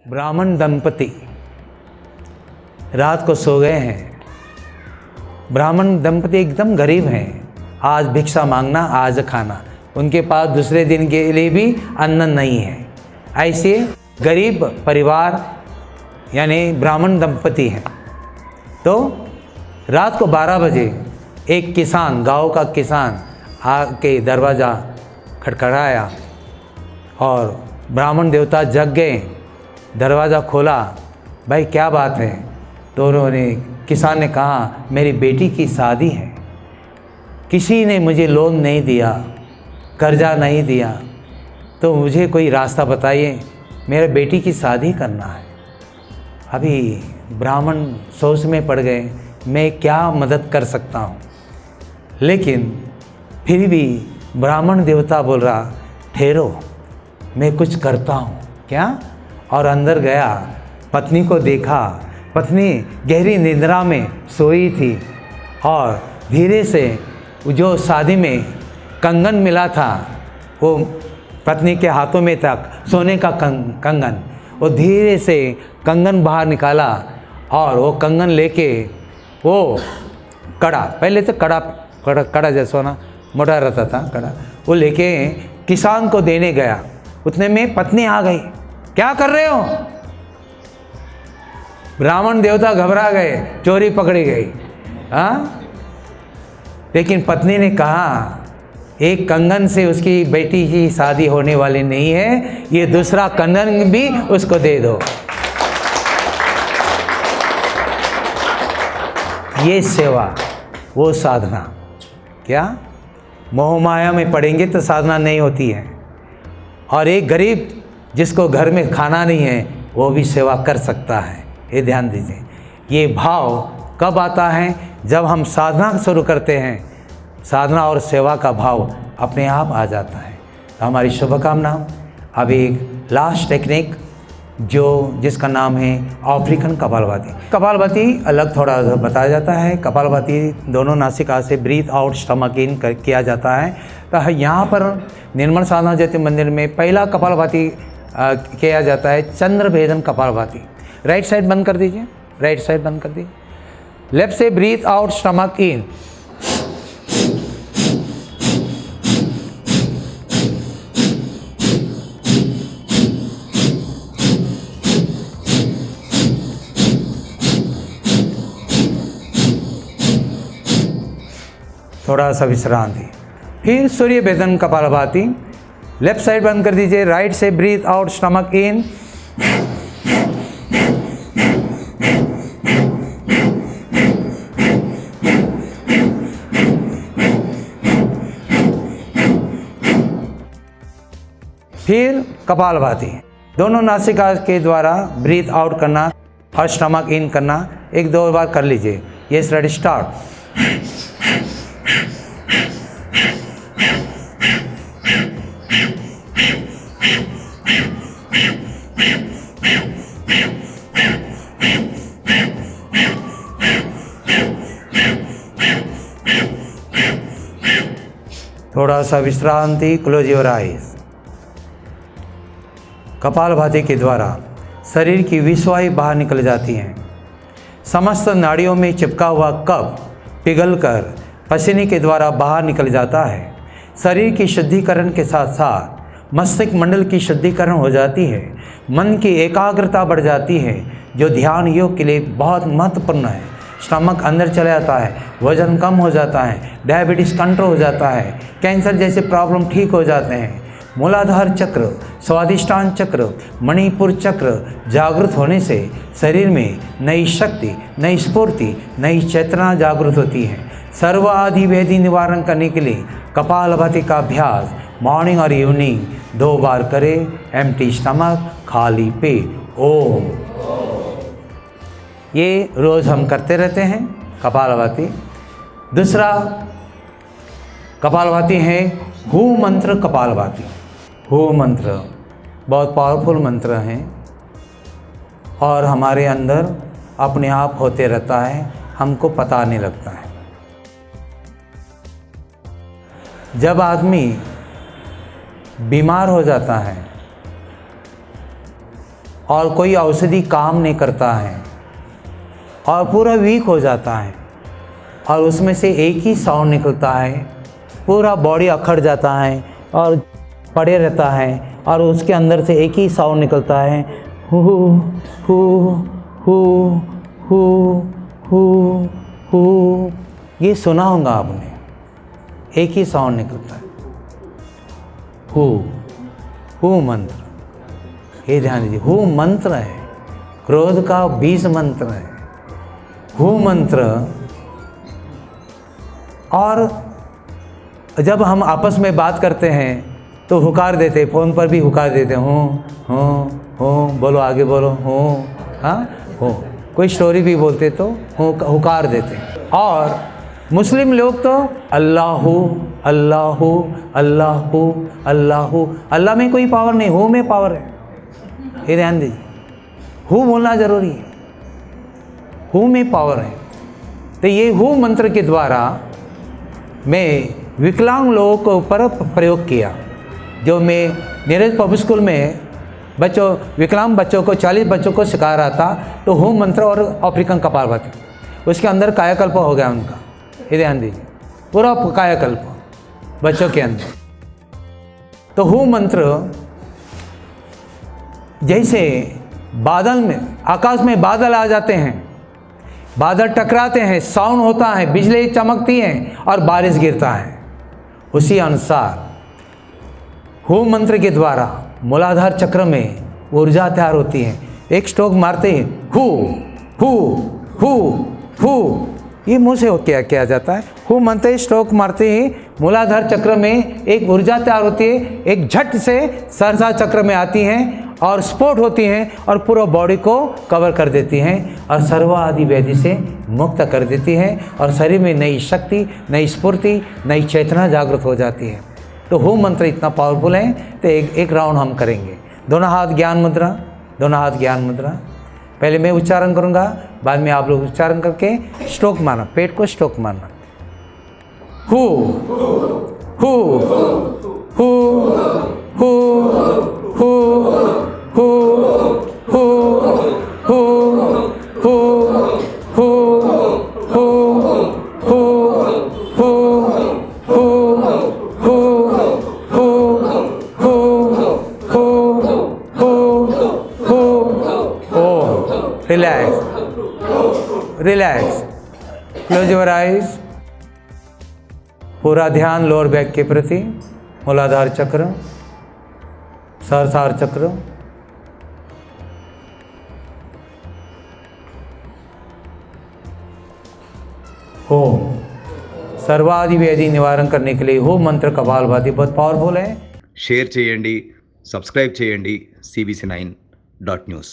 ब्राह्मण दंपति रात को सो गए हैं। ब्राह्मण दंपति एकदम गरीब हैं। आज भिक्षा मांगना, आज खाना, उनके पास दूसरे दिन के लिए भी अन्न नहीं है। ऐसे गरीब परिवार यानी ब्राह्मण दंपति हैं। तो रात को 12 बजे एक किसान, गांव का किसान आके दरवाज़ा खटखटाया और ब्राह्मण देवता जग गए। दरवाज़ा खोला, भाई क्या बात है? तो उन्होंने, किसान ने कहा, मेरी बेटी की शादी है, किसी ने मुझे लोन नहीं दिया, कर्जा नहीं दिया, तो मुझे कोई रास्ता बताइए, मेरे बेटी की शादी करना है। अभी ब्राह्मण सोच में पड़ गए, मैं क्या मदद कर सकता हूँ। लेकिन फिर भी ब्राह्मण देवता बोल रहा, ठहरो, मैं कुछ करता हूँ। क्या? और अंदर गया, पत्नी को देखा। पत्नी गहरी निद्रा में सोई थी और धीरे से जो शादी में कंगन मिला था, वो पत्नी के हाथों में तक सोने का कंगन, वो धीरे से कंगन बाहर निकाला और वो कंगन लेके वो कड़ा, पहले तो कड़ा जैसा सोना मोटा रहता था कड़ा, वो लेके किसान को देने गया। उतने में पत्नी आ गई, क्या कर रहे हो? ब्राह्मण देवता घबरा गए, चोरी पकड़ी गई। हाँ, लेकिन पत्नी ने कहा, एक कंगन से उसकी बेटी की शादी होने वाली नहीं है, ये दूसरा कंगन भी उसको दे दो। ये सेवा, वो साधना। क्या? मोह माया में पड़ेंगे तो साधना नहीं होती है। और एक गरीब जिसको घर में खाना नहीं है, वो भी सेवा कर सकता है। ये ध्यान दीजिए। ये भाव कब आता है? जब हम साधना शुरू करते हैं, साधना और सेवा का भाव अपने आप आ जाता है। तो हमारी शुभकामना। अब एक लास्ट टेक्निक जिसका नाम है अफ्रीकन कपालभाति। कपालभाति अलग थोड़ा बताया जाता है। कपालभाति दोनों नासिका से ब्रीथ आउट, स्टमक इन किया जाता है। तो यहाँ पर निर्मल साधना ज्योति मंदिर में पहला कपालभाति किया जाता है चंद्र भेदन कपालभाति। राइट साइड बंद कर दीजिए, राइट साइड बंद कर दीजिए। लेफ्ट से ब्रीथ आउट, स्टमक इन। थोड़ा सा विश्रांति। फिर सूर्य भेदन कपालभाति। लेफ्ट साइड बंद कर दीजिए, राइट से ब्रीथ आउट, स्टमक इन। फिर कपालभाति, दोनों नासिका के द्वारा ब्रीथ आउट करना और स्टमक इन करना। 1-2 बार कर लीजिए। Yes, ready, start. थोड़ा सा विश्रांति। Close your eyes. कपालभाति के द्वारा शरीर की विषवायु बाहर निकल जाती हैं। समस्त नाड़ियों में चिपका हुआ कफ पिघलकर पसीने के द्वारा बाहर निकल जाता है। शरीर की शुद्धिकरण के साथ साथ मस्तिष्क मंडल की शुद्धिकरण हो जाती है। मन की एकाग्रता बढ़ जाती है, जो ध्यान योग के लिए बहुत महत्वपूर्ण है। स्टमक अंदर चला जाता है, वजन कम हो जाता है, डायबिटीज़ कंट्रोल हो जाता है, कैंसर जैसे प्रॉब्लम ठीक हो जाते हैं। मूलाधार चक्र, स्वादिष्टान चक्र, मणिपुर चक्र जागृत होने से शरीर में नई शक्ति, नई स्फूर्ति, नई चेतना जागृत होती है। सर्व आदि व्याधि निवारण करने के लिए कपालभाति का अभ्यास मॉर्निंग और इवनिंग 2 बार करें। एम्प्टी स्टमक, खाली पेट। ओम। ये रोज़ हम करते रहते हैं कपालभाति। दूसरा कपालभाति है हू मंत्र कपालभाति। हू मंत्र बहुत पावरफुल मंत्र हैं और हमारे अंदर अपने आप होते रहता है, हमको पता नहीं लगता है। जब आदमी बीमार हो जाता है और कोई औषधि काम नहीं करता है और पूरा वीक हो जाता है और उसमें से एक ही साउंड निकलता है, पूरा बॉडी अखड़ जाता है और पड़े रहता है और उसके अंदर से एक ही साउंड निकलता है, who who who who who who. ये सुना होगा आपने, एक ही साउंड निकलता है, हु मंत्र। ये ध्यान दीजिए, हु मंत्र है, क्रोध का बीज मंत्र है हु मंत्र। और जब हम आपस में बात करते हैं तो हुकार देते, फ़ोन पर भी हुकार देते, हूँ बोलो, आगे बोलो, हाँ हो। कोई स्टोरी भी बोलते तो हुकार देते। और मुस्लिम लोग तो अल्लाहू अल्लाहू अल्लाहू अल्लाहू। अल्लाह में कोई पावर नहीं, हु में पावर है। ये ध्यान दीजिए, हु बोलना जरूरी है, हु में पावर है। तो ये हु मंत्र के द्वारा मैं विकलांग लोगों के ऊपर प्रयोग किया। जो मैं नीरज पब्लिक स्कूल में विकलांग बच्चों को 40 बच्चों को सिखा रहा था, तो हु मंत्र और अफ्रीकन कपालभाति, उसके अंदर कायाकल्प हो गया उनका। ये ध्यान दीजिए, पूरा कायाकल्प बच्चों के अंदर। तो हु मंत्र जैसे बादल में, आकाश में बादल आ जाते हैं, बादल टकराते हैं, साउंड होता है, बिजली चमकती है और बारिश गिरता है, उसी अनुसार हु मंत्र के द्वारा मूलाधार चक्र में ऊर्जा तैयार होती है। एक स्ट्रोक मारते he who who who who, ये मुँह से क्या किया जाता है। हु मंत्र स्ट्रोक मारते ही मूलाधार चक्र में एक ऊर्जा तैयार होती है, एक झट से सहस्रार चक्र में आती हैं और स्फोट होती हैं और पूरा बॉडी को कवर कर देती हैं और सर्व आदि व्याधि से मुक्त कर देती हैं और शरीर में नई शक्ति, नई स्फूर्ति, नई चेतना जागृत हो जाती है। तो हु मंत्र इतना पावरफुल है। तो एक राउंड हम करेंगे। दोनों हाथ ज्ञान मुद्रा, दोनों हाथ ज्ञान मुद्रा। पहले मैं उच्चारण करूँगा, बाद में आप लोग उच्चारण करके स्ट्रोक मारना, पेट को स्ट्रोक मारना। Who who who who who who who who who who who who who who. Relax, close your eyes. पूरा ध्यान लोअर बैक के प्रति, मूलाधार चक्र, सहस्रार चक्र, होम। सर्वादि व्याधि निवारण करने के लिए होम मंत्र कपालभाति बहुत पावरफुल है। షేర్ చేయండి, సబ్స్క్రైబ్ చేయండి CBC9.news।